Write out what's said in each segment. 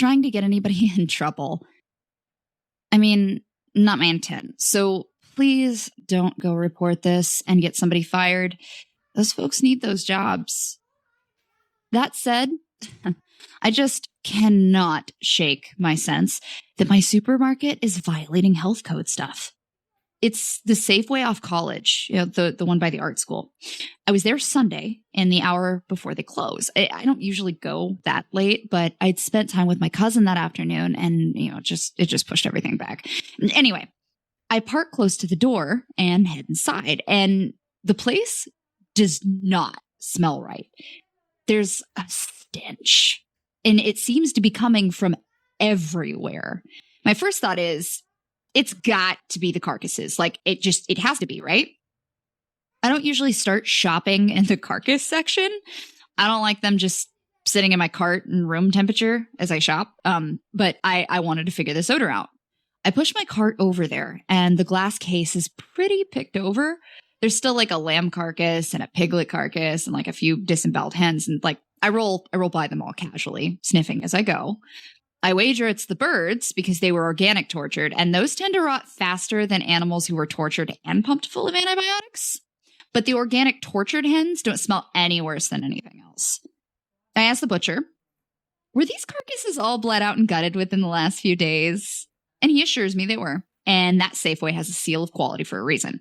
trying to get anybody in trouble. I mean, not my intent. So please don't go report this and get somebody fired. Those folks need those jobs. That said, I just cannot shake my sense that my supermarket is violating health code stuff. It's the Safeway off College, the one by the art school. I was there Sunday in the hour before they close. I don't usually go that late, but I'd spent time with my cousin that afternoon and, it just pushed everything back. Anyway, I park close to the door and head inside, and the place does not smell right. There's a stench, and it seems to be coming from everywhere. My first thought is, it's got to be the carcasses. Like, it has to be, right? I don't usually start shopping in the carcass section. I don't like them just sitting in my cart in room temperature as I shop. But I wanted to figure this odor out. I pushed my cart over there, and the glass case is pretty picked over. There's still like a lamb carcass and a piglet carcass and like a few disemboweled hens. And like, I roll by them all casually, sniffing as I go. I wager it's the birds because they were organic tortured, and those tend to rot faster than animals who were tortured and pumped full of antibiotics. But the organic tortured hens don't smell any worse than anything else. I asked the butcher, were these carcasses all bled out and gutted within the last few days? And he assures me they were. And that Safeway has a seal of quality for a reason.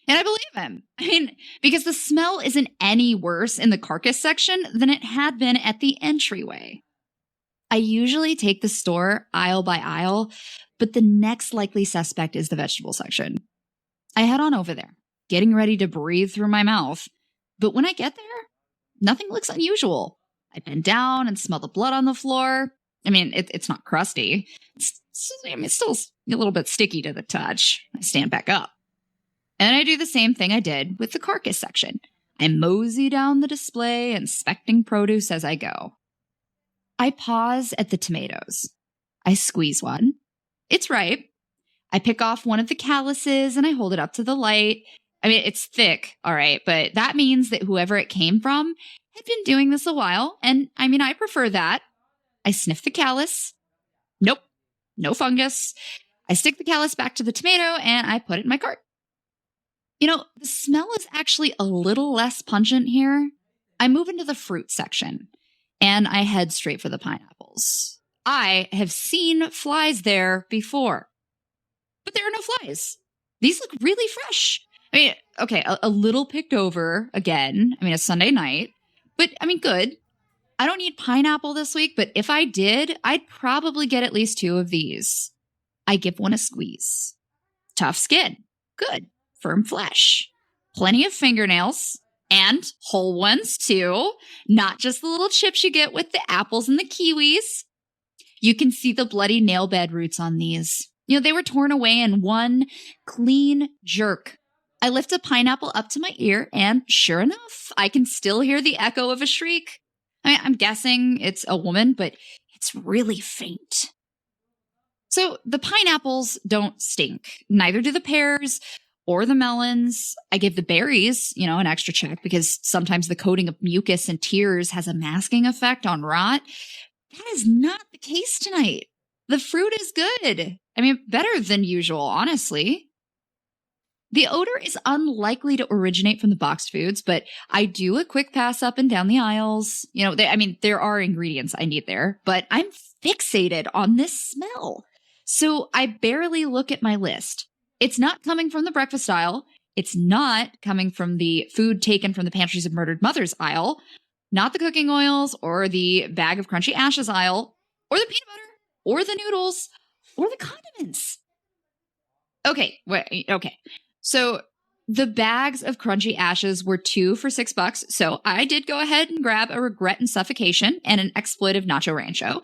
And I believe him. I mean, because the smell isn't any worse in the carcass section than it had been at the entryway. I usually take the store aisle by aisle, but the next likely suspect is the vegetable section. I head on over there, getting ready to breathe through my mouth. But when I get there, nothing looks unusual. I bend down and smell the blood on the floor. I mean, it's not crusty. It's still a little bit sticky to the touch. I stand back up. And I do the same thing I did with the carcass section. I mosey down the display, inspecting produce as I go. I pause at the tomatoes. I squeeze one. It's ripe. I pick off one of the calluses and I hold it up to the light. I mean, it's thick, all right, but that means that whoever it came from had been doing this a while. And I mean, I prefer that. I sniff the callus. Nope, no fungus. I stick the callus back to the tomato and I put it in my cart. The smell is actually a little less pungent here. I move into the fruit section. And I head straight for the pineapples. I have seen flies there before. But there are no flies. These look really fresh. I mean, okay, a little picked over again. I mean, a Sunday night. But, I mean, good. I don't need pineapple this week, but if I did, I'd probably get at least 2 of these. I give one a squeeze. Tough skin. Good. Firm flesh. Plenty of fingernails. And whole ones, too. Not just the little chips you get with the apples and the kiwis. You can see the bloody nail bed roots on these. They were torn away in one clean jerk. I lift a pineapple up to my ear, and sure enough, I can still hear the echo of a shriek. I'm guessing it's a woman, but it's really faint. So the pineapples don't stink. Neither do the pears or the melons. I give the berries, an extra check because sometimes the coating of mucus and tears has a masking effect on rot. That is not the case tonight. The fruit is good. I mean, better than usual, honestly. The odor is unlikely to originate from the boxed foods, but I do a quick pass up and down the aisles. There are ingredients I need there, but I'm fixated on this smell. So I barely look at my list. It's not coming from the breakfast aisle. It's not coming from the food taken from the pantries of murdered mothers aisle. Not the cooking oils or the bag of crunchy ashes aisle or the peanut butter or the noodles or the condiments. Okay. So the bags of crunchy ashes were 2 for $6. So I did go ahead and grab a regret and suffocation and an exploitive nacho rancho.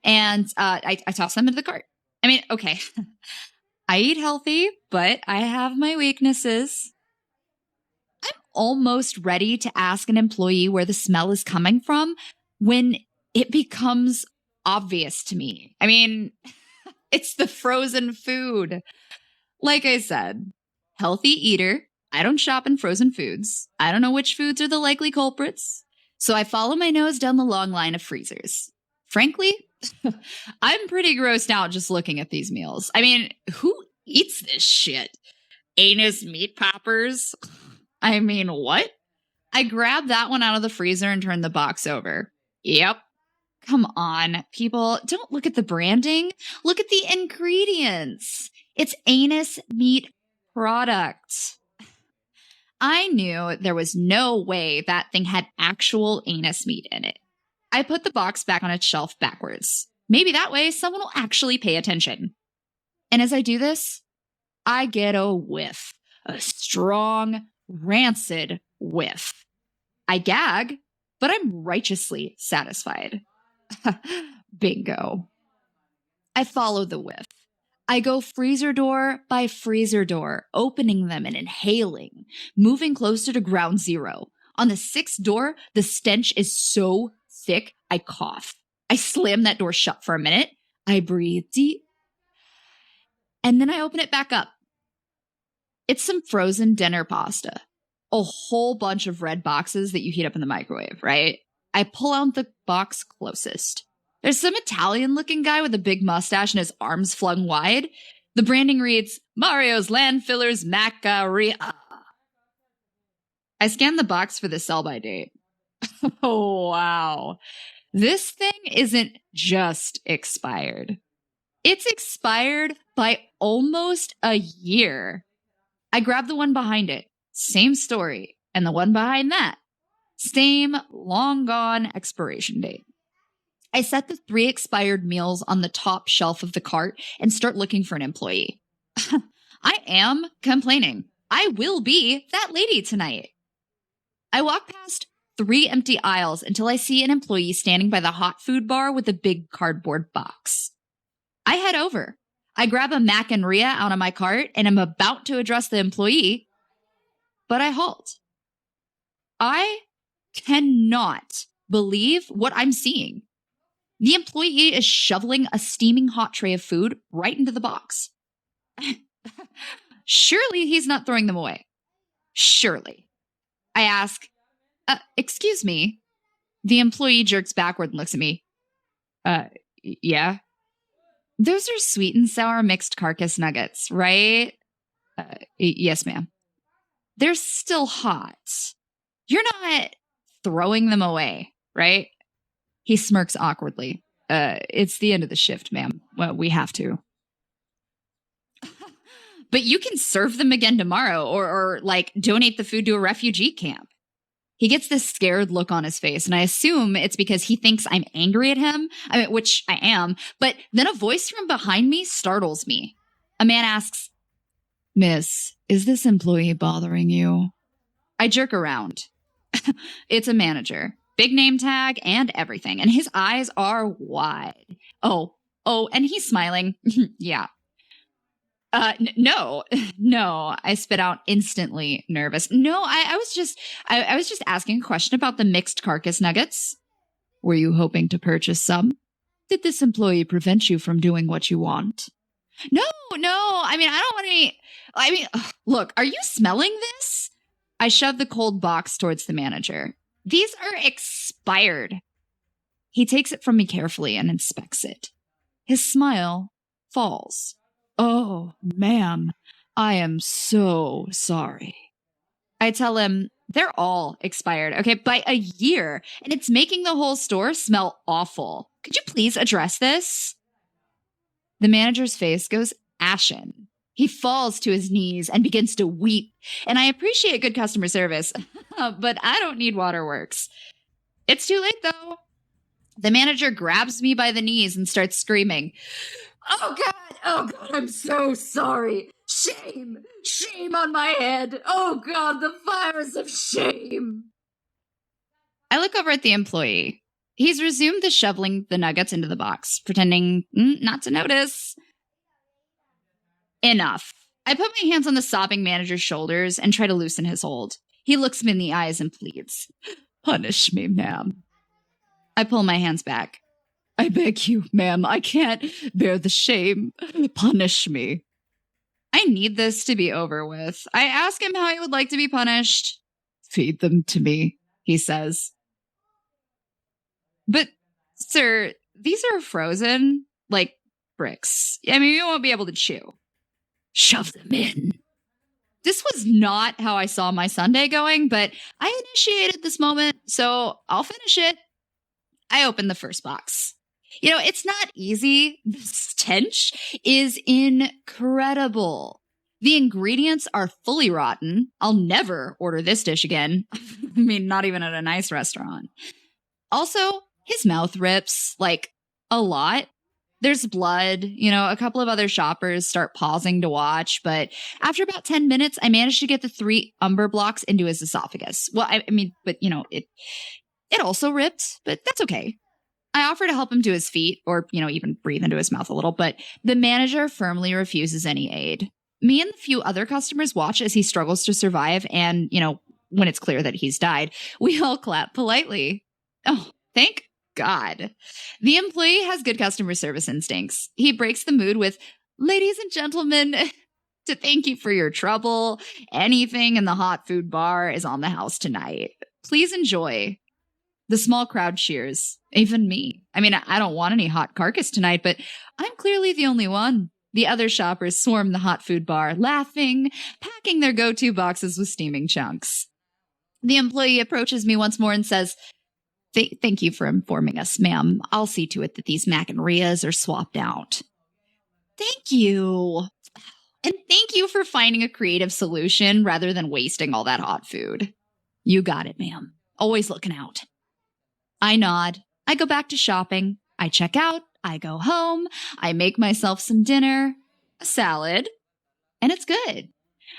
And I tossed them into the cart. I mean, okay. I eat healthy, but I have my weaknesses. I'm almost ready to ask an employee where the smell is coming from when it becomes obvious to me. I mean, it's the frozen food. Like I said, healthy eater. I don't shop in frozen foods. I don't know which foods are the likely culprits. So I follow my nose down the long line of freezers. Frankly, I'm pretty grossed out just looking at these meals. I mean, who eats this shit? Anus meat poppers? I mean, what? I grabbed that one out of the freezer and turned the box over. Yep. Come on, people. Don't look at the branding. Look at the ingredients. It's anus meat product. I knew there was no way that thing had actual anus meat in it. I put the box back on its shelf backwards. Maybe that way someone will actually pay attention. And as I do this, I get a whiff, a strong, rancid whiff. I gag, but I'm righteously satisfied. Bingo. I follow the whiff. I go freezer door by freezer door, opening them and inhaling, moving closer to ground zero. On the sixth door, the stench is so thick, I cough. I slam that door shut for a minute. I breathe deep. And then I open it back up. It's some frozen dinner pasta. A whole bunch of red boxes that you heat up in the microwave, right? I pull out the box closest. There's some Italian-looking guy with a big mustache and his arms flung wide. The branding reads, Mario's Landfillers Macaria. I scan the box for the sell-by date. Oh, wow. This thing isn't just expired. It's expired by almost a year. I grab the one behind it. Same story. And the one behind that. Same long gone expiration date. I set the 3 expired meals on the top shelf of the cart and start looking for an employee. I am complaining. I will be that lady tonight. I walk past 3 empty aisles until I see an employee standing by the hot food bar with a big cardboard box. I head over. I grab a Mac and Rhea out of my cart and am about to address the employee, but I halt. I cannot believe what I'm seeing. The employee is shoveling a steaming hot tray of food right into the box. Surely he's not throwing them away. Surely. I ask, excuse me. The employee jerks backward and looks at me. Yeah? Those are sweet and sour mixed carcass nuggets, right? Yes, ma'am. They're still hot. You're not throwing them away, right? He smirks awkwardly. It's the end of the shift, ma'am. Well, we have to. But you can serve them again tomorrow or like donate the food to a refugee camp. He gets this scared look on his face, and I assume it's because he thinks I'm angry at him, which I am. But then a voice from behind me startles me. A man asks, Miss, is this employee bothering you? I jerk around. It's a manager. Big name tag and everything. And his eyes are wide. Oh, and he's smiling. Yeah. No, I spit out instantly nervous. No, I was just asking a question about the mixed carcass nuggets. Were you hoping to purchase some? Did this employee prevent you from doing what you want? No. I mean, I don't want any. Look, are you smelling this? I shove the cold box towards the manager. These are expired. He takes it from me carefully and inspects it. His smile falls. Oh, ma'am, I am so sorry. I tell him they're all expired, okay, by a year, and it's making the whole store smell awful. Could you please address this? The manager's face goes ashen. He falls to his knees and begins to weep. And I appreciate good customer service, but I don't need waterworks. It's too late, though. The manager grabs me by the knees and starts screaming, Oh, God, I'm so sorry. Shame on my head. Oh, God, the virus of shame. I look over at the employee. He's resumed the shoveling the nuggets into the box, pretending not to notice. Enough. I put my hands on the sobbing manager's shoulders and try to loosen his hold. He looks me in the eyes and pleads, Punish me, ma'am. I pull my hands back. I beg you, ma'am, I can't bear the shame. Punish me. I need this to be over with. I ask him how he would like to be punished. Feed them to me, he says. But, sir, these are frozen like bricks. I mean, you won't be able to chew. Shove them in. This was not how I saw my Sunday going, but I initiated this moment, so I'll finish it. I opened the first box. It's not easy. The stench is incredible. The ingredients are fully rotten. I'll never order this dish again. I mean, not even at a nice restaurant. Also, his mouth rips, like, a lot. There's blood. A couple of other shoppers start pausing to watch, but after about 10 minutes, I managed to get the 3 umber blocks into his esophagus. Well, I mean, but, it also ripped, but that's okay. I offer to help him to his feet or, even breathe into his mouth a little, but the manager firmly refuses any aid. Me and the few other customers watch as he struggles to survive, and, when it's clear that he's died, we all clap politely. Oh, thank God. The employee has good customer service instincts. He breaks the mood with, "Ladies and gentlemen, to thank you for your trouble, anything in the hot food bar is on the house tonight. Please enjoy." The small crowd cheers, even me. I mean, I don't want any hot carcass tonight, but I'm clearly the only one. The other shoppers swarm the hot food bar, laughing, packing their go-to boxes with steaming chunks. The employee approaches me once more and says, Thank you for informing us, ma'am. I'll see to it that these mac and Rias are swapped out." Thank you. And thank you for finding a creative solution rather than wasting all that hot food. You got it, ma'am. Always looking out. I nod. I go back to shopping. I check out. I go home. I make myself some dinner, a salad, and it's good.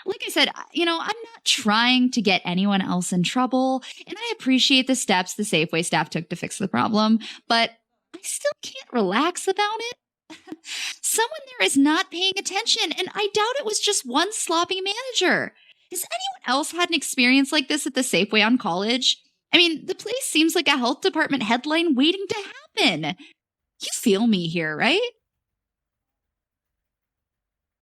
Like I said, I'm not trying to get anyone else in trouble, and I appreciate the steps the Safeway staff took to fix the problem, but I still can't relax about it. Someone there is not paying attention, and I doubt it was just one sloppy manager. Has anyone else had an experience like this at the Safeway on College? I mean, the place seems like a health department headline waiting to happen. You feel me here, right?